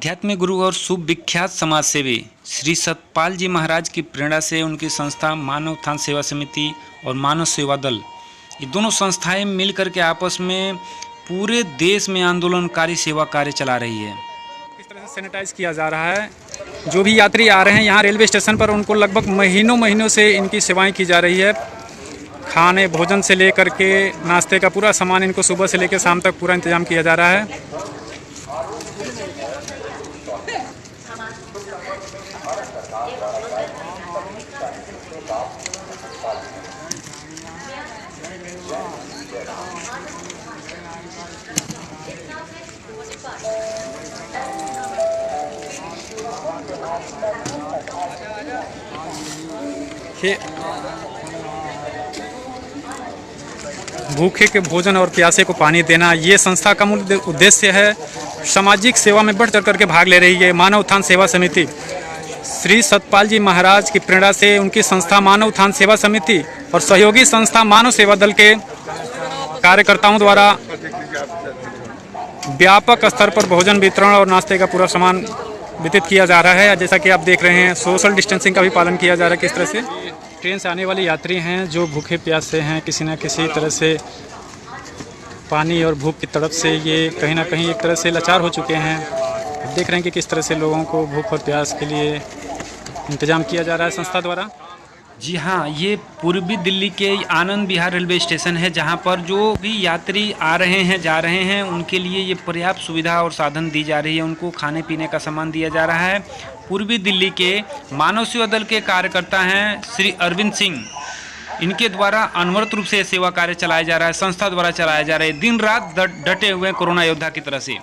आध्यात्मिक गुरु और सुविख्यात समाज सेवी श्री सतपाल जी महाराज की प्रेरणा से उनकी संस्था मानव उत्थान सेवा समिति और मानव सेवा दल, ये दोनों संस्थाएं मिलकर के आपस में पूरे देश में आंदोलनकारी सेवा कार्य चला रही है। किस तरह से सैनिटाइज किया जा रहा है। जो भी यात्री आ रहे हैं यहाँ रेलवे स्टेशन पर, उनको लगभग महीनों से इनकी सेवाएं की जा रही है। खाने भोजन से लेकर के नाश्ते का पूरा सामान इनको सुबह से लेकर शाम तक पूरा इंतजाम किया जा रहा है। भूखे के भोजन और प्यासे को पानी देना, ये संस्था का मूल उद्देश्य है। सामाजिक सेवा में बढ़ चढ़ करके भाग ले रही है मानव उत्थान सेवा समिति। श्री सतपाल जी महाराज की प्रेरणा से उनकी संस्था मानव उत्थान सेवा समिति और सहयोगी संस्था मानव सेवा दल के कार्यकर्ताओं द्वारा व्यापक स्तर पर भोजन वितरण और नाश्ते का पूरा सामान वितरित किया जा रहा है। जैसा कि आप देख रहे हैं, सोशल डिस्टेंसिंग का भी पालन किया जा रहा है। किस तरह से ट्रेन से आने वाले यात्री हैं जो भूखे प्यासे हैं, किसी न किसी तरह से पानी और भूख की तड़प से ये कहीं ना कहीं एक तरह से लाचार हो चुके हैं। देख रहे हैं कि किस तरह से लोगों को भूख और प्यास के लिए इंतजाम किया जा रहा है संस्था द्वारा। जी हाँ, ये पूर्वी दिल्ली के आनंद विहार रेलवे स्टेशन है, जहाँ पर जो भी यात्री आ रहे हैं जा रहे हैं उनके लिए ये पर्याप्त सुविधा और साधन दी जा रही है। उनको खाने पीने का सामान दिया जा रहा है। पूर्वी दिल्ली के मानव सेवा दल के कार्यकर्ता हैं श्री अरविंद सिंह, इनके द्वारा अनवरत रूप से सेवा कार्य चलाया जा रहा है, संस्था द्वारा चलाया जा रहा है। दिन रात डटे हुए हैं कोरोना योद्धा की तरह से।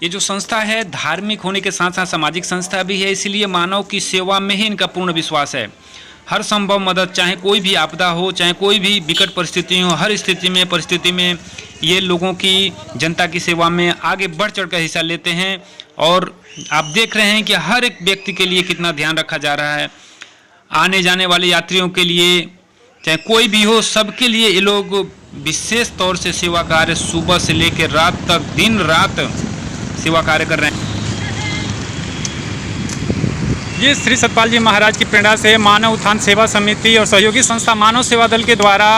ये जो संस्था है धार्मिक होने के साथ साथ सामाजिक संस्था भी है, इसलिए मानव की सेवा में ही इनका पूर्ण विश्वास है। हर संभव मदद, चाहे कोई भी आपदा हो, चाहे कोई भी विकट परिस्थिति हो, हर परिस्थिति में ये लोगों की, जनता की सेवा में आगे बढ़ चढ़ कर हिस्सा लेते हैं। और आप देख रहे हैं कि हर एक व्यक्ति के लिए कितना ध्यान रखा जा रहा है। आने जाने वाले यात्रियों के लिए, चाहे कोई भी हो, सबके लिए ये लोग विशेष तौर से सेवा कार्य सुबह से लेकर रात तक दिन रात सेवा कार्य कर रहे हैं। ये श्री सतपाल जी महाराज की प्रेरणा से मानव उत्थान सेवा समिति और सहयोगी संस्था मानव सेवा दल के द्वारा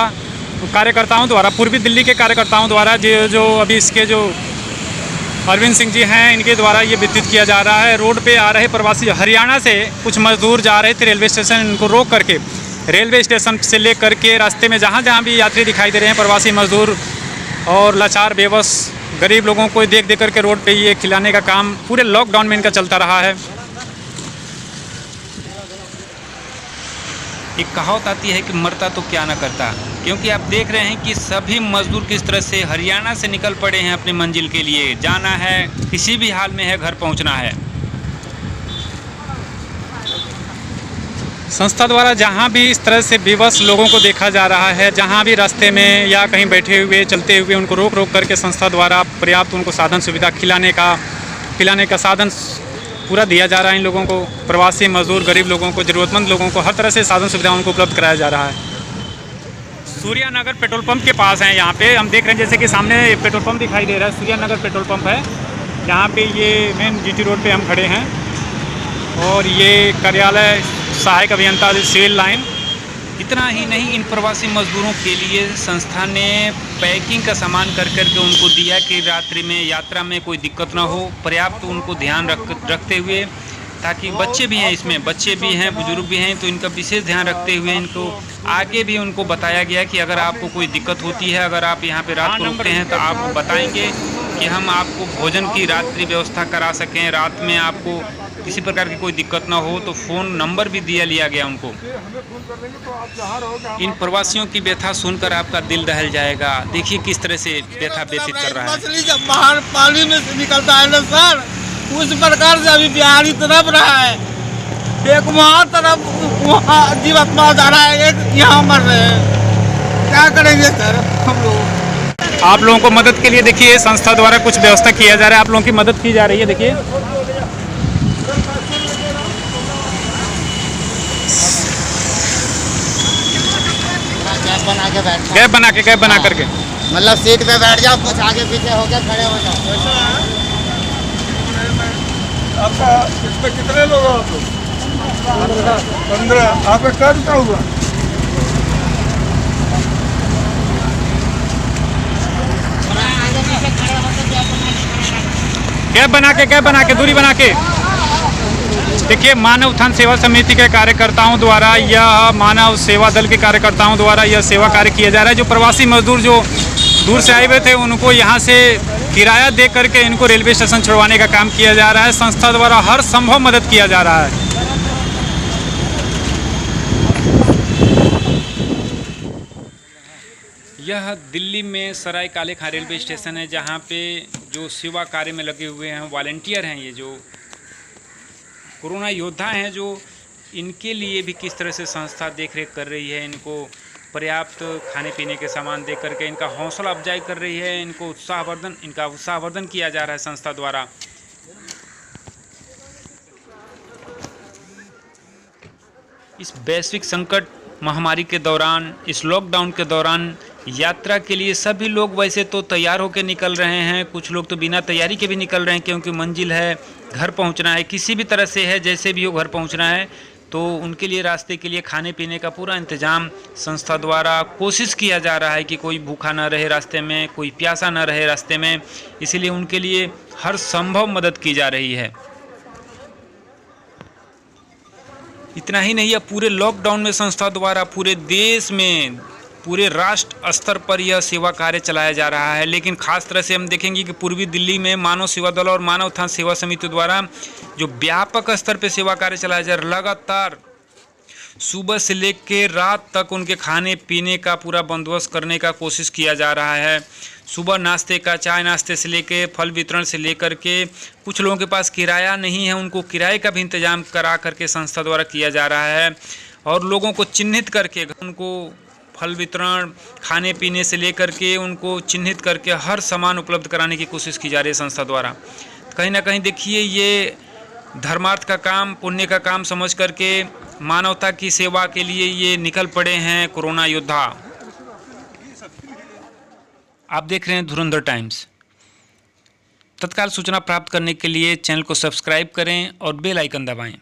कार्यकर्ताओं द्वारा, पूर्वी दिल्ली के कार्यकर्ताओं द्वारा जो अभी इसके जो अरविंद सिंह जी हैं, इनके द्वारा ये वितरित किया जा रहा है। रोड पे आ रहे प्रवासी हरियाणा से कुछ मजदूर जा रहे थे रेलवे स्टेशन, इनको रोक करके रेलवे स्टेशन से ले करके रास्ते में जहाँ भी यात्री दिखाई दे रहे हैं, प्रवासी मजदूर और लाचार बेबस गरीब लोगों को देख करके रोड पे ये खिलाने का काम पूरे लॉकडाउन में इनका चलता रहा है। एक कहावत आती है कि मरता तो क्या ना करता, क्योंकि आप देख रहे हैं कि सभी मजदूर किस तरह से हरियाणा से निकल पड़े हैं अपनी मंजिल के लिए। जाना है, किसी भी हाल में है, घर पहुंचना है। संस्था द्वारा जहाँ भी इस तरह से विवश लोगों को देखा जा रहा है, जहाँ भी रास्ते में या कहीं बैठे हुए चलते हुए, उनको रोक करके संस्था द्वारा पर्याप्त उनको साधन सुविधा, खिलाने का साधन पूरा दिया जा रहा है। इन लोगों को, प्रवासी मजदूर गरीब लोगों को, ज़रूरतमंद लोगों को हर तरह से साधन सुविधा उनको उपलब्ध कराया जा रहा है। सूर्यानगर पेट्रोल पंप के पास हैं यहाँ पे हम देख रहे हैं, जैसे कि सामने पेट्रोल पंप दिखाई दे रहा है, सूर्यानगर पेट्रोल पंप है। यहाँ पे ये मेन जीटी रोड पे हम खड़े हैं और ये कार्यालय सहायक अभियंता सिविल लाइन। इतना ही नहीं, इन प्रवासी मजदूरों के लिए संस्था ने पैकिंग का सामान कर करके उनको दिया कि रात्रि में यात्रा में कोई दिक्कत ना हो। पर्याप्त उनको ध्यान रखते हुए, ताकि बच्चे भी हैं, इसमें बच्चे भी हैं, बुजुर्ग भी हैं, तो इनका विशेष ध्यान रखते हुए इनको आगे भी उनको बताया गया कि अगर आपको कोई दिक्कत होती है, अगर आप यहाँ पे रात को रुकते हैं तो आप बताएंगे कि हम आपको भोजन की रात्रि व्यवस्था करा सकें। रात में आपको किसी प्रकार की कोई दिक्कत ना हो तो फ़ोन नंबर भी लिया गया उनको। इन प्रवासियों की व्यथा सुनकर आपका दिल दहल जाएगा। देखिए किस तरह से व्यथा व्यतीत कर रहा है। मछली जब बाहर पानी में से निकलता है ना सर, उस प्रकार से अभी बिहारी तरफ रहा है, एक वहाँ तरफ वहाँ जीवात्मा जा रहा है, एक यहाँ मर रहे हैं। क्या करेंगे सर हम लोग? आप लोगों को मदद के लिए देखिए संस्था द्वारा कुछ व्यवस्था किया जा रहा है, आप लोगों की मदद की जा रही है। देखिए गैप बना करके मतलब सीट पे बैठ जाओ, कुछ आगे पीछे हो गया, खड़े हो जाओ। आपका इसमें कितने लोग हो आप लोग? 15। आपका कब का हुआ? कैब बना के दूरी बना के। देखिए, मानव उत्थान सेवा समिति के कार्यकर्ताओं द्वारा यह मानव सेवा दल के कार्यकर्ताओं द्वारा यह सेवा कार्य किया जा रहा है। जो प्रवासी मजदूर जो दूर से आए हुए थे उनको यहाँ से किराया दे करके इनको रेलवे स्टेशन छुड़वाने का काम किया जा रहा है। संस्था द्वारा हर संभव मदद किया जा रहा है। यह दिल्ली में सराय काले खां रेलवे स्टेशन है, जहाँ पे जो सेवा कार्य में लगे हुए हैं वॉलंटियर हैं, ये जो कोरोना योद्धा हैं, जो इनके लिए भी किस तरह से संस्था देखरेख कर रही है, इनको पर्याप्त खाने पीने के सामान दे करके इनका हौसला अफजाई कर रही है, इनका उत्साहवर्धन किया जा रहा है संस्था द्वारा। इस वैश्विक संकट महामारी के दौरान, इस लॉकडाउन के दौरान यात्रा के लिए सभी लोग वैसे तो तैयार होकर निकल रहे हैं, कुछ लोग तो बिना तैयारी के भी निकल रहे हैं, क्योंकि मंजिल है, घर पहुंचना है, किसी भी तरह से है, जैसे भी हो घर पहुंचना है, तो उनके लिए रास्ते के लिए खाने पीने का पूरा इंतजाम संस्था द्वारा कोशिश किया जा रहा है कि कोई भूखा ना रहे रास्ते में, कोई प्यासा ना रहे रास्ते में, इसीलिए उनके लिए हर संभव मदद की जा रही है। इतना ही नहीं है, पूरे लॉकडाउन में संस्था द्वारा पूरे देश में, पूरे राष्ट्र स्तर पर यह सेवा कार्य चलाया जा रहा है। लेकिन खास तरह से हम देखेंगे कि पूर्वी दिल्ली में मानव सेवा दल और मानव उत्थान सेवा समिति द्वारा जो व्यापक स्तर पर सेवा कार्य चलाया जा रहा है, लगातार सुबह से लेकर रात तक उनके खाने पीने का पूरा बंदोबस्त करने का कोशिश किया जा रहा है। सुबह नाश्ते का, चाय नाश्ते से लेकर फल वितरण से लेकर के, कुछ लोगों के पास किराया नहीं है, उनको किराए का भी इंतजाम करा करके संस्था द्वारा किया जा रहा है। और लोगों को चिन्हित करके उनको फल वितरण, खाने पीने से लेकर के उनको चिन्हित करके हर सामान उपलब्ध कराने की कोशिश की जा रही है संस्था द्वारा। कहीं ना कहीं देखिए, ये धर्मार्थ का काम, पुण्य का काम समझ करके मानवता की सेवा के लिए ये निकल पड़े हैं कोरोना योद्धा। आप देख रहे हैं धुरंधर टाइम्स। तत्काल सूचना प्राप्त करने के लिए चैनल को सब्सक्राइब करें और बेल आइकन दबाएं।